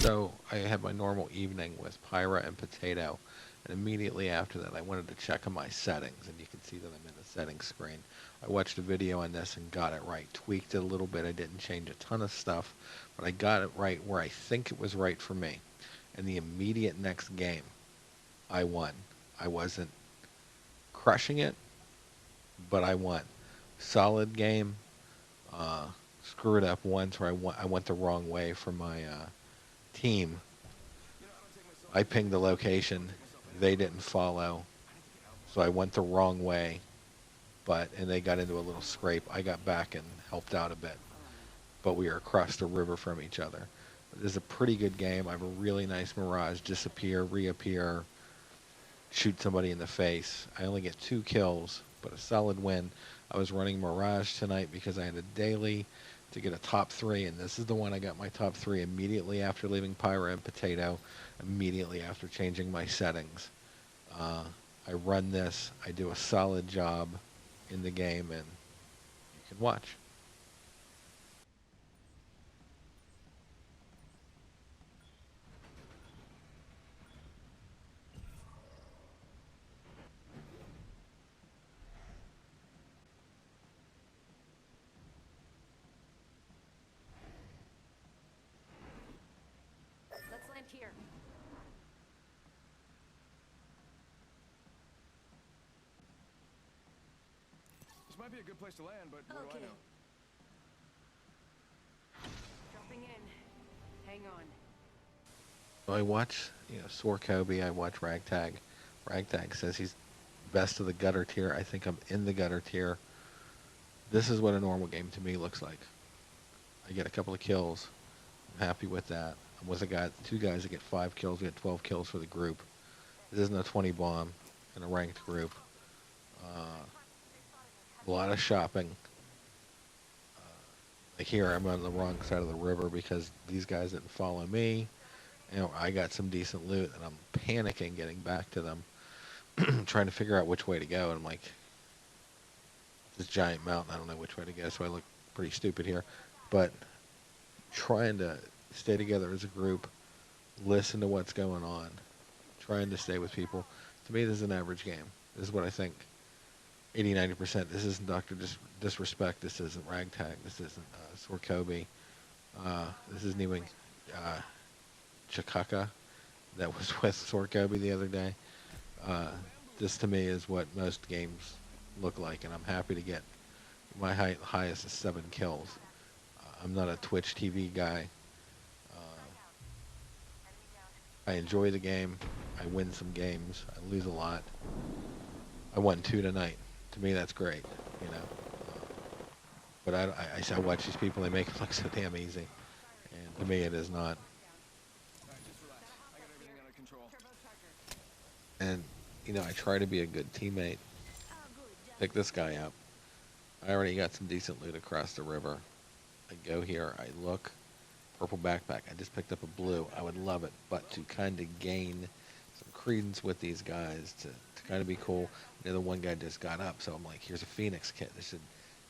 So I had my normal evening with Pyra and Potato, and immediately after that I wanted to check on my settings, and you can see that I'm in the settings screen. I watched a video on this and got it right, tweaked it a little bit. I didn't change a ton of stuff, but I got it right where I think it was right for me. And the immediate next game, I won. I wasn't crushing it, but I won. Solid game. Uh, Screwed up once where I went the wrong way for my team. I pinged the location. They didn't follow. So I went the wrong way. And they got into a little scrape. I got back and helped out a bit. But we were across the river from each other. This is a pretty good game. I have a really nice Mirage. Disappear, reappear, shoot somebody in the face. I only get 2 kills, but a solid win. I was running Mirage tonight because I had a daily to get a top 3, and this is the one I got my top 3 immediately after leaving Pyra and Potato, immediately after changing my settings. I run this, I do a solid job in the game, and you can watch. Let's land here. This might be a good place to land, but what do I know? Dropping in. Hang on. So I watch, Sore Kobe, I watch Ragtag. Ragtag says he's best of the gutter tier. I think I'm in the gutter tier. This is what a normal game to me looks like. I get a couple of kills. I'm happy with that. I'm with 2 guys that get 5 kills. We get 12 kills for the group. This isn't a 20 bomb in a ranked group. A lot of shopping. Like here, I'm on the wrong side of the river because these guys didn't follow me. I got some decent loot, and I'm panicking getting back to them, trying to figure out which way to go. And I'm like, this giant mountain, I don't know which way to go, so I look pretty stupid here. But trying to stay together as a group, listen to what's going on, trying to stay with people. To me, this is an average game. This is what I think. 80-90%. This isn't Dr. Disrespect. This isn't Ragtag. This isn't Sore Kobe. This isn't even Chikaka that was with Sore Kobe the other day. This to me is what most games look like, and I'm happy to get my highest is 7 kills. I'm not a Twitch TV guy. I enjoy the game. I win some games. I lose a lot. I won 2 tonight. To me, that's great, But I watch these people, they make it look so damn easy. And to me, it is not. Just relax. I got everything under control. And, I try to be a good teammate. Pick this guy up. I already got some decent loot across the river. I go here, I look. Purple backpack. I just picked up a blue. I would love it, but to kind of gain some credence with these guys, to kind of be cool. The one guy just got up, so I'm like, here's a Phoenix kit. This should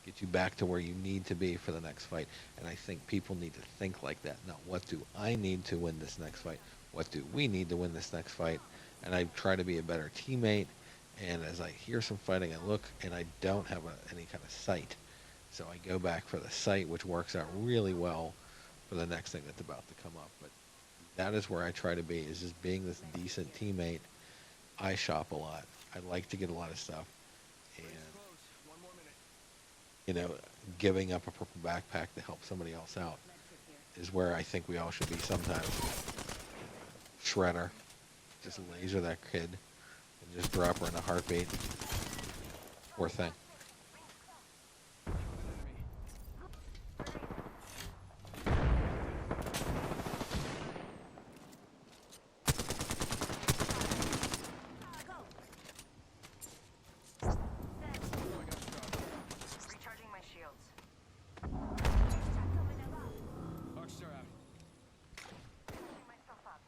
get you back to where you need to be for the next fight. And I think people need to think like that. Not what do I need to win this next fight? What do we need to win this next fight? And I try to be a better teammate. And as I hear some fighting, I look, and I don't have any kind of sight. So I go back for the sight, which works out really well for the next thing that's about to come up. But that is where I try to be, is just being this decent teammate. I shop a lot. I like to get a lot of stuff. And, One more minute. Giving up a purple backpack to help somebody else out is where I think we all should be sometimes. Shredder. Just laser that kid and just drop her in a heartbeat. Poor thing. Recharging my shields. Archstar out. Picking myself up.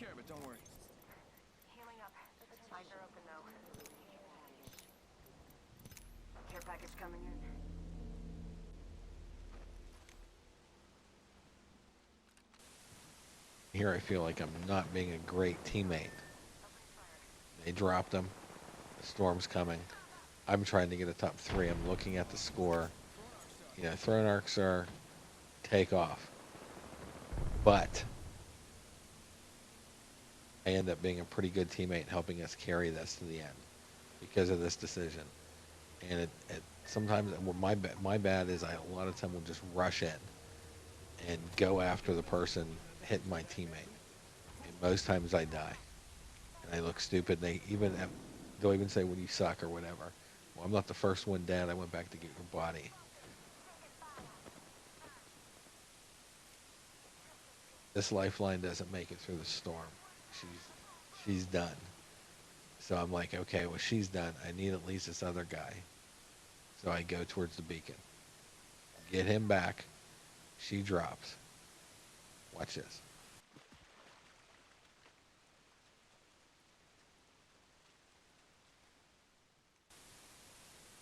care of it, don't worry. Healing up. Eyes are open though. Care package coming in. Here I feel like I'm not being a great teammate. They dropped him. The storm's coming. I'm trying to get a top 3. I'm looking at the score. You know, throw an arc star, take off. But I end up being a pretty good teammate, helping us carry this to the end because of this decision. And it sometimes my bad is a lot of time will just rush in and go after the person hitting my teammate. And most times I die, and I look stupid. They'll even say, "Well, you suck" or whatever. Well, I'm not the first one dead. I went back to get your body. This lifeline doesn't make it through the storm. She's done. So I'm like, okay, well, she's done. I need at least this other guy. So I go towards the beacon. Get him back. She drops. Watch this.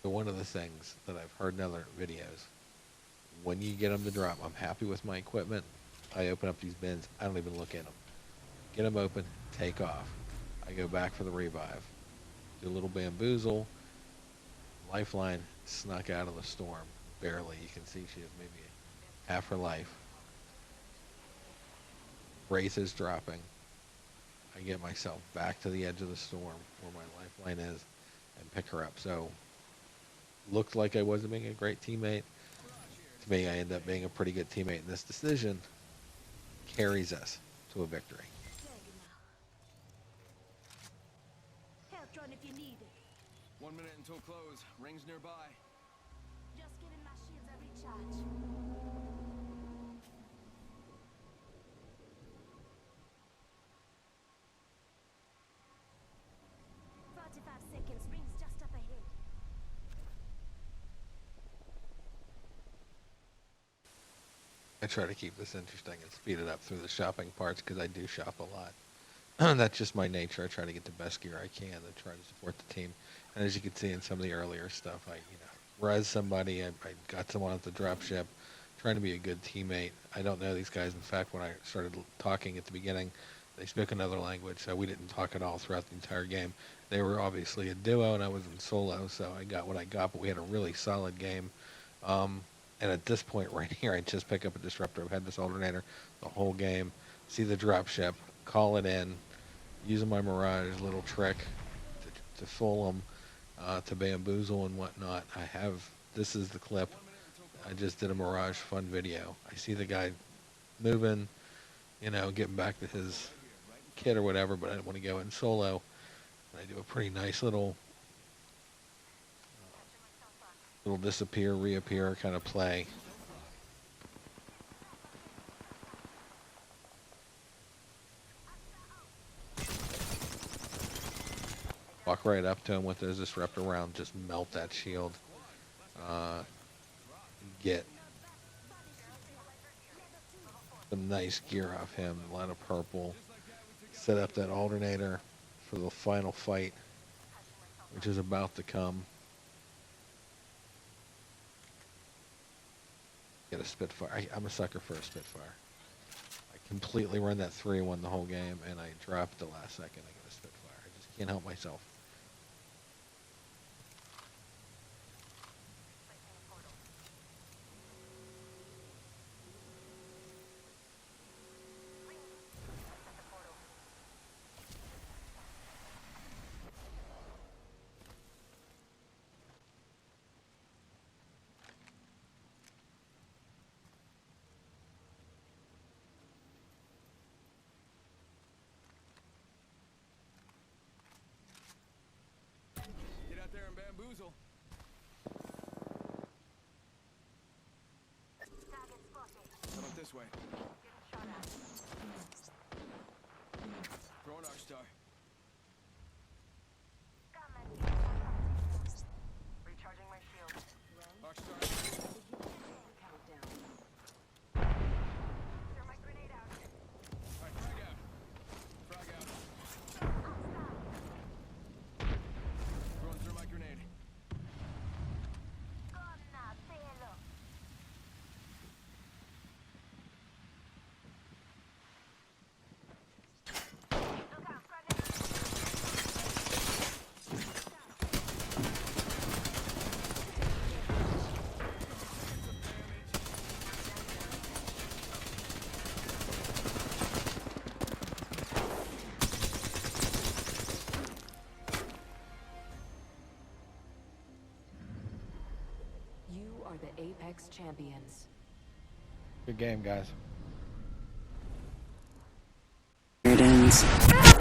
So one of the things that I've heard in other videos, when you get them to drop, I'm happy with my equipment. I open up these bins. I don't even look in them. Get them open, take off. I go back for the revive. Do a little bamboozle. Lifeline snuck out of the storm. Barely. You can see she has maybe half her life. Wraith is dropping. I get myself back to the edge of the storm where my lifeline is and pick her up. So, looked like I wasn't being a great teammate. To me, I end up being a pretty good teammate, and this decision carries us to a victory. Help drone if you need it. 1 minute until close. Rings nearby. Just giving my shields a recharge. 45 seconds. Rings just up ahead. I try to keep this interesting and speed it up through the shopping parts because I do shop a lot. That's just my nature. I try to get the best gear I can to try to support the team. And as you can see in some of the earlier stuff, I res somebody. I got someone at the dropship, trying to be a good teammate. I don't know these guys. In fact, when I started talking at the beginning, they spoke another language, so we didn't talk at all throughout the entire game. They were obviously a duo, and I was in solo, so I got what I got, but we had a really solid game. And at this point right here, I just pick up a disruptor. I've had this alternator the whole game. See the dropship, call it in, using my Mirage little trick to fool them, to bamboozle and whatnot. This is the clip. I just did a Mirage fun video. I see the guy moving, getting back to his kit or whatever, but I didn't want to go in solo. And I do a pretty nice little disappear, reappear kind of play. Walk right up to him with his disruptor round, just melt that shield. Get some nice gear off him, a lot of purple. Set up that alternator for the final fight, which is about to come. Get a Spitfire. I'm a sucker for a Spitfire. I completely run that 3-1 the whole game, and I drop it the last second. I get a Spitfire. I just can't help myself. Get out there and bamboozle. Target spotted. How about this way? Getting shot at. Throw an arc star. Recharging my shield. Arc star. Throw my grenade out. Alright, frag out. Frag are the Apex champions. Good game, guys. It ends.